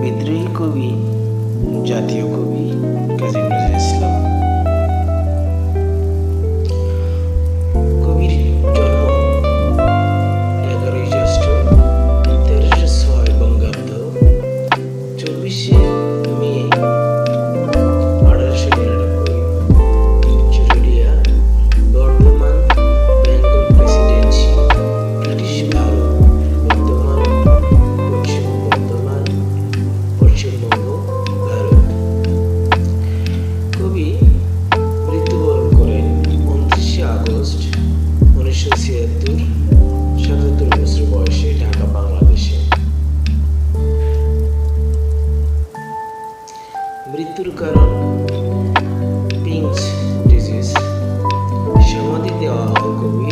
বিদ্রোহী কবি, জাতীয় কবি কাজী নজরুল ইসলাম। কবির জন্ম 11ই জ্যৈষ্ঠ 1306 বঙ্গাব্দ, 24শে মে 1899, চুরুলিয়া, বর্ধমান, বেঙ্গল প্রেসিডেন্সি, ব্রিটিশ ভারত, বর্ধমান, পশ্চিমবঙ্গ, ভারত। কবি মৃত্যুবরণ করেন 29শে আগস্ট 1976, 77 বছর বয়সে, ঢাকা, বাংলাদেশে। মৃত্যুর কারণ পিংস ডিজিজ। সমাধি দেওয়া হয় কবি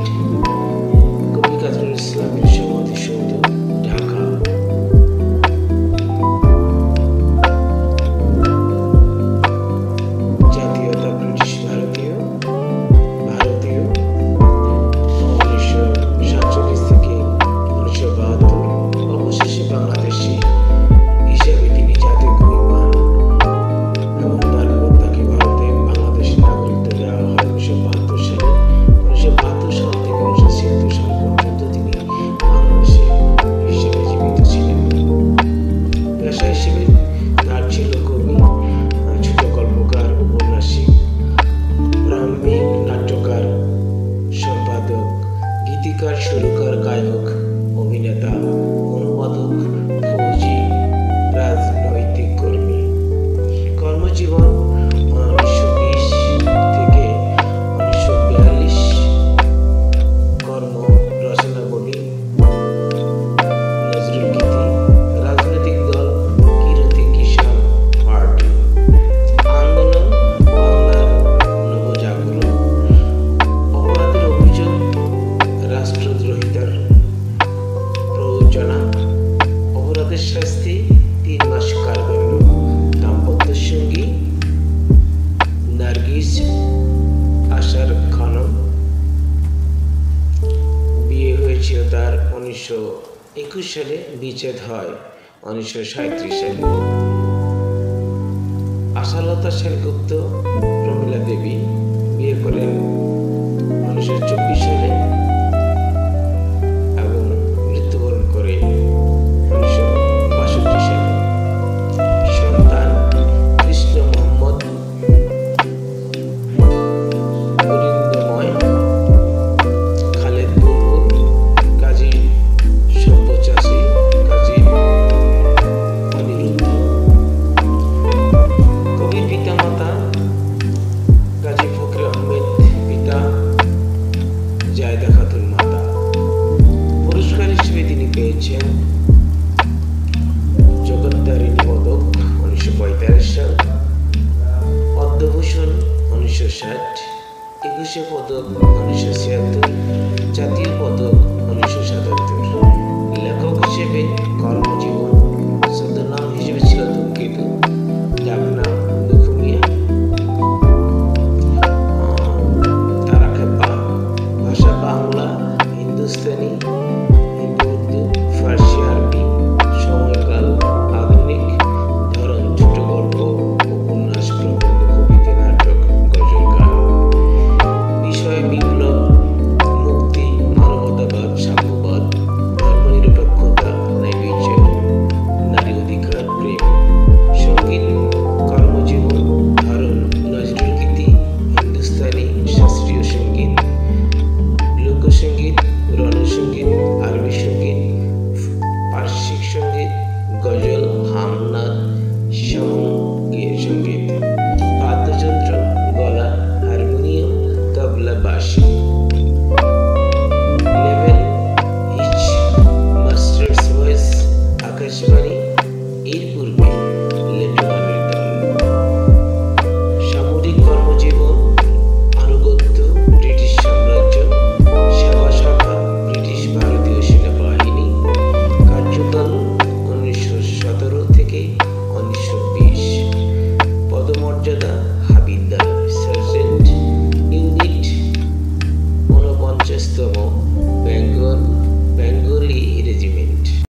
কাজী নজরুল ইসলামের সমাধিসৌধ, ঢাকা। জাতীয়তা ব্রিটিশ ভারতীয়। 1947 থেকে 1972, অবশেষে বাংলাদেশি হিসাবে তিনি জাতীয় কবি পান এবং তারপর তাকে ভারতে বাংলাদেশি নাগরিকত্ব দেওয়া হয় 1972 সালে। 1972 সাল থেকে 1976 সাল পর্যন্ত তিনি বাংলাদেশি হিসেবে জীবিত ছিলেন। পেশা হিসেবে তার ছিল কবি, ছোট গল্পকার, ঔপন্যাসিক, প্রারম্ভিক নাট্যকার, সম্পাদক, গীতিকার, সুরকার, গায়ক, অভিনেতা, অনুবাদক, ফৌজি, রাজনৈতিক কর্মী। কর্মজীবন 1920 থেকে 1942। কর্ম রচনাবলী: নজরুল গীতি। রাজনৈতিক দল: কিরতি কিষাণ পার্টি। আন্দোলন: বাংলার নবজাগরণ। অপরাধের অভিযোগ: রাষ্ট্রদ্রোহিতার প্ররোচনা। অপরাধের শাস্তি: 3 মাস কারাদণ্ড। দাম্পত্য সঙ্গী: নার্গিস আশার খানম। বিয়ে হয়েছিল তার 1921 সালে, বিচ্ছেদ হয় 1937 সালে। আশালতা সেনগুপ্ত, প্রমীলা দেবী বিয়ে করেন 1924 সালে এবং মৃত্যুবরণ করে 1962 সালে। সন্তান: কৃষ্ণ মোহাম্মদ, অরিন্দময়, খালেদ বুলবুল, কাজী সব্যসাচী, কাজী অনিরুদ্ধ। কবির পিতামাতা: কাজী ফকির আহমেদ পিতা, জায়েদা খাতুন মাতা। পুরস্কার হিসেবে তিনি পেয়েছেন জগত্তারিণী পদক 1945 সাল, পদ্মভূষণ 1960, একুশে পদক 1976, জাতীয় পদক 1977। লেখক হিসেবে কর্মজীবন: ছদ্মনাম হিসেবে ছিল ধূমকেতু, ডাকনাম দুখুমিয়া, তারাখেপা। ভাষা: বাংলা, হিন্দুস্তানি,